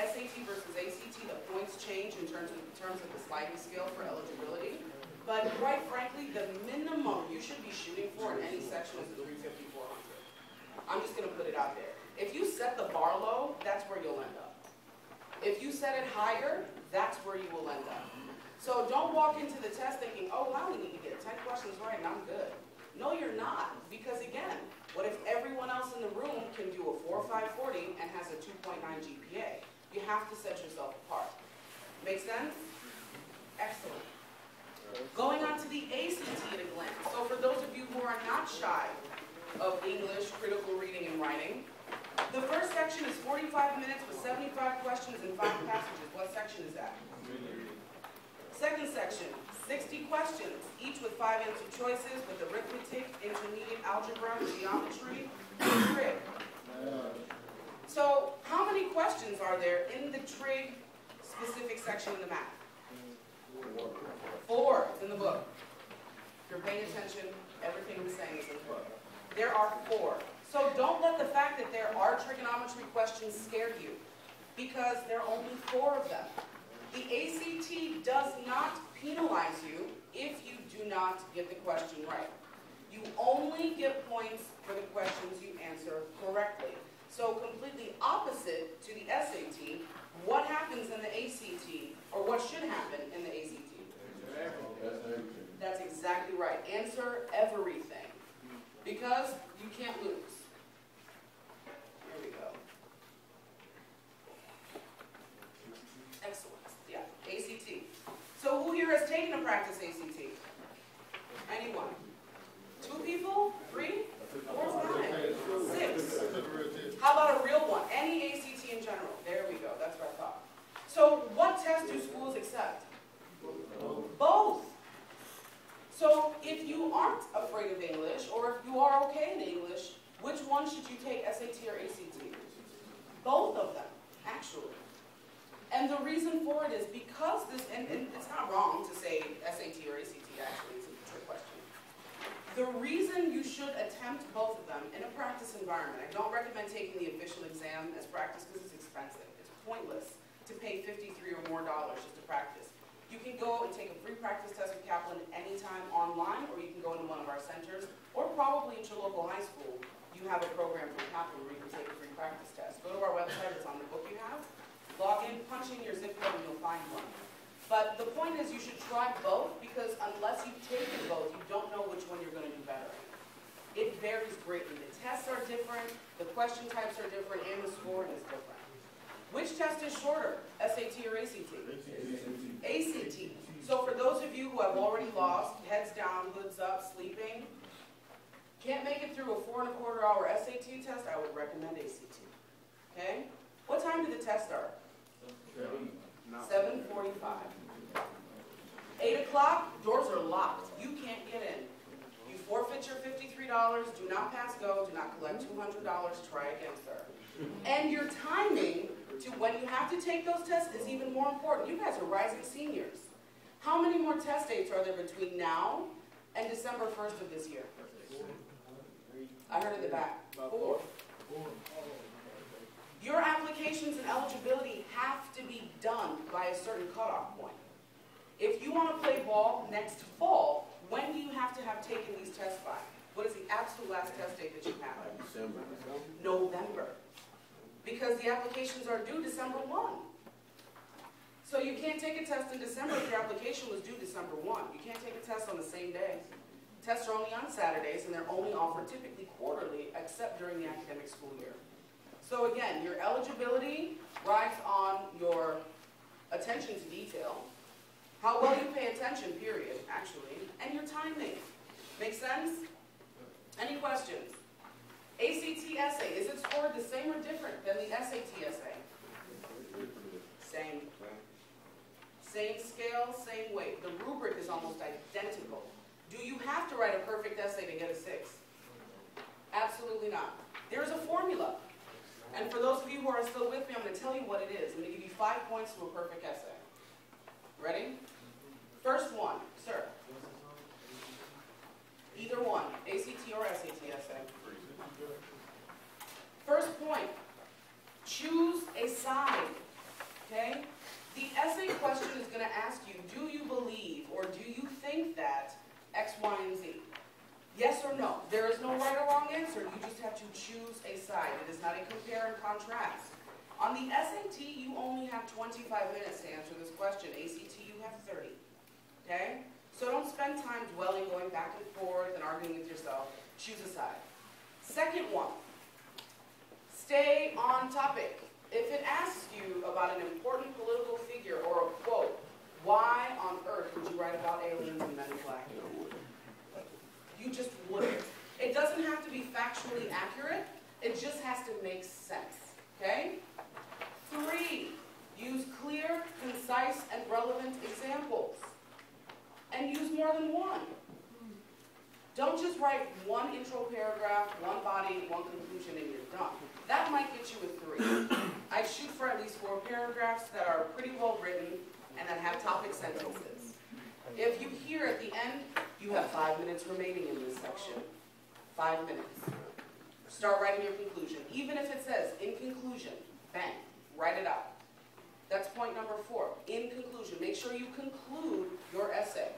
SAT versus ACT, the points change in terms of the sliding scale for eligibility. But quite frankly, the minimum you should be shooting for in any section is a 350, 400. I'm just going to put it out there. If you set the bar low, that's where you'll end up. If you set it higher, that's where you will end up. So don't walk into the test thinking, oh, I only need to get 10 questions right and I'm good. No, you're not. Because again, what if everyone else in the room can do a 4 or 540 and has a 2.9 GPA? You have to set yourself apart. Make sense? Excellent. Going on to the ACT at a glance. So for those of you who are not shy of English, critical reading, and writing, the first section is 45 minutes with 75 questions and 5 passages. What section is that? Second section, 60 questions, each with 5 answer choices with arithmetic, intermediate algebra, geometry, and trig. So how many questions are there in the trig specific section in the math? 4. It's in the book. If you're paying attention, everything I'm saying is in the book. There are 4. So don't let the fact that there are trigonometry questions scare you, because there are only 4 of them. The ACT does not penalize you if you do not get the question right. You only get points for the questions you answer correctly. So completely opposite to the SAT, what happens in the ACT, or what should happen in the ACT? That's exactly right. Answer everything, because you can't lose. Here we go. Excellent. Yeah, ACT. So who here has taken a practice ACT? Anyone? 2 people? 3? 4? 5? 6? How about a real one? Any ACT in general? There we go. That's what I thought. So what test do schools accept? Both. So if you aren't afraid of English, or if you are okay in English, which one should you take, SAT or ACT? Both of them, actually. And the reason for it is because this, and it's not wrong to say SAT or ACT, actually, it's a trick question. The reason you should attempt both of them in a practice environment, I don't recommend taking the official exam as practice because it's expensive. It's pointless to pay $53 or more just to practice. You can go and take a free practice test with Kaplan anytime online, or you can go into one of our centers, or probably at your local high school. You have a program from Kaplan where you can take a free practice test. Go to our website, it's on the book you have. Log in, punch in your zip code, and you'll find one. But the point is you should try both, because unless you've taken both, you don't know which one you're going to do better in. It varies greatly. The tests are different, the question types are different, and the scoring is different. Which test is shorter, SAT or ACT? ACT. So for those of you who have already lost, heads down, hoods up, sleeping, can't make it through a 4¼ hour SAT test, I would recommend ACT. Okay? What time did the test start? 7:45. 8 o'clock, doors are locked. You can't get in. You forfeit your $53, do not pass go, do not collect $200, try again, sir. And your timing to when you have to take those tests is even more important. You guys are rising seniors. How many more test dates are there between now and December 1st of this year? I heard in the back. 4. Your applications and eligibility have to be done by a certain cutoff point. If you want to play ball next fall, when do you have to have taken these tests by? What is the absolute last test date that you have? December. November. Because the applications are due December 1. So you can't take a test in December if your application was due December 1. You can't take a test on the same day. Tests are only on Saturdays, and they're only offered typically quarterly, except during the academic school year. So again, your eligibility rides on your attention to detail, how well you pay attention, period, actually, and your timing. Make sense? Any questions? ACT essay, is it scored the same or different than the SAT essay? Same. Same scale, same weight. The rubric is almost identical. Do you have to write a perfect essay to get a 6? Absolutely not. There's a formula. And for those of you who are still with me, I'm going to tell you what it is. I'm going to give you 5 points to a perfect essay. Ready? First one, sir. Either one, ACT or SAT essay. First point, choose a side. Okay? The essay question is going to ask you, do you believe or do you think that X, Y, and Z? Yes or no. There is no right or wrong answer. You just have to choose a side. It is not a compare and contrast. On the SAT, you only have 25 minutes to answer this question. ACT, you have 30. Okay? So don't spend time dwelling, going back and forth, and arguing with yourself. Choose a side. Second one, stay on topic. If it asks you about an important political figure or a quote, why on earth would you write about aliens and men in black? You just wouldn't. It doesn't have to be factually accurate. It just has to make sense. Okay? 3, use clear, concise, and relevant examples. And use more than one. Don't just write one intro paragraph, one body, one conclusion, and you're done. That might get you a 3. I shoot for at least 4 paragraphs that are pretty well written and that have topic sentences. If you hear at the end, you have 5 minutes remaining in this section. 5 minutes. Start writing your conclusion. Even if it says, in conclusion, bang, write it out. That's point number 4. In conclusion, make sure you conclude your essay.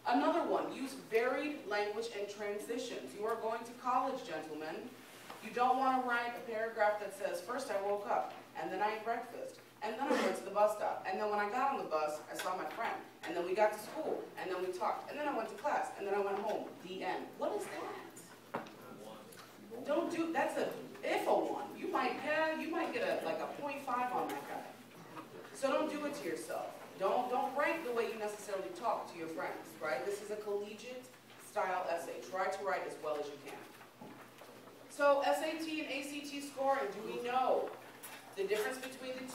Another one, use varied language and transitions. You are going to college, gentlemen. You don't want to write a paragraph that says, first I woke up, and then I ate breakfast, and then I went to the bus stop, and then when I got on the bus, I saw my friend, and then we got to school, and then we talked, and then I went to class, and then I went home. The end. What is that? Don't do, that's a, if a 1. You might get like a 0.5 on that guy. So don't do it to yourself. Don't write the way you necessarily talk to your friends, right? This is a collegiate style essay. Try to write as well as you can. So SAT and ACT scoring, do we know the difference between the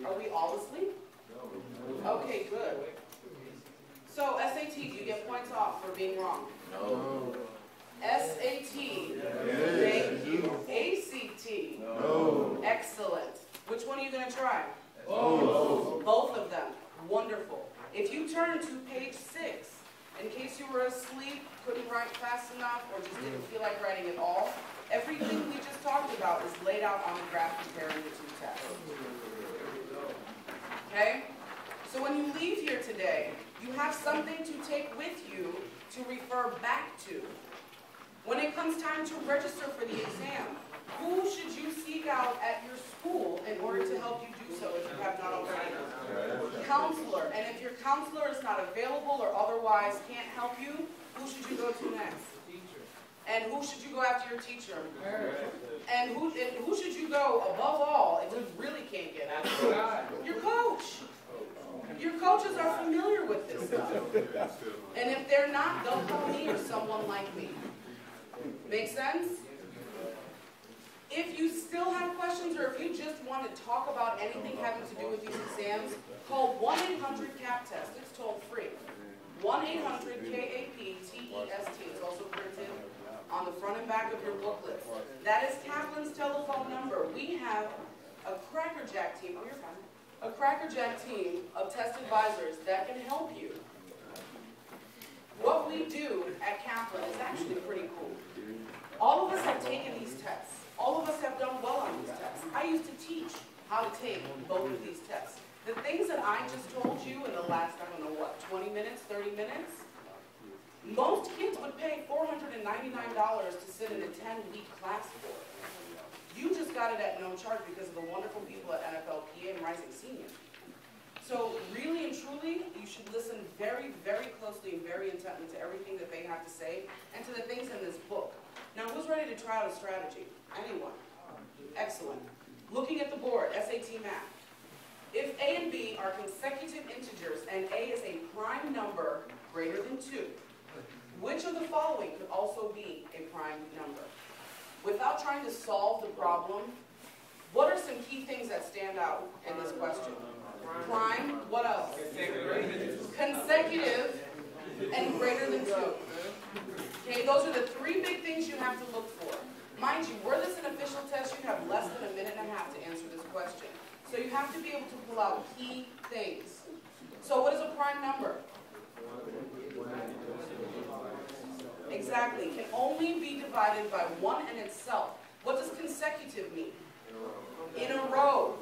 2? Are we all asleep? Okay, good. So SAT, do you get points off for being wrong? No. SAT, Yes. thank you. ACT, No. Excellent. Which one are you going to try? Both. Both of them. Wonderful. If you turn to page 6, in case you were asleep, couldn't write fast enough, or just didn't feel like writing at all, everything we just talked about is laid out on the graph comparing the 2 tests. Okay? So when you leave here today, you have something to take with you to refer back to. When it comes time to register for the exam, who should you seek out at your school in order to help you do so if you have not already? Counselor. And if your counselor is not available or otherwise can't help you, who should you go to next? And who should you go after your teacher? And who should you go above all if you really can't get after? Your coach. Your coaches are familiar with this stuff. And if they're not, they'll call me or someone like me. Make sense? If you still have questions or if you just want to talk about anything having to do with these exams, call 1-800-CAP-TEST. It's toll free. 1-800-KAP-TEST. It's also printed on the front and back of your booklet. That is Kaplan's telephone number. We have a crackerjack team. Oh, you're fine. A crackerjack team of test advisors that can help you. What we do at Kaplan is actually pretty cool. All of us have taken these tests. All of us have done well on these tests. I used to teach how to take both of these tests. The things that I just told you in the last, I don't know what, 20 minutes, 30 minutes, most kids would pay $499 to sit in a 10-week class for it. You just got it at no charge because of the wonderful people at NFLPA and Risingseniors. So really and truly, you should listen very, very closely and very intently to everything that they have to say and to the things in this book. Now, who's ready to try out a strategy? Anyone? Excellent. Looking at the board, SAT math. If A and B are consecutive integers and A is a prime number greater than 2, which of the following could also be a prime number? Without trying to solve the problem, what are some key things that stand out in this question? Prime, what else? Consecutive and greater than 2. Okay, those are the 3 big things you have to look for. Mind you, were this an official test, you'd have less than a minute and a half to answer this question. So you have to be able to pull out key things. So what is a prime number? Exactly. Can only be divided by 1 and itself. What does consecutive mean? In a row.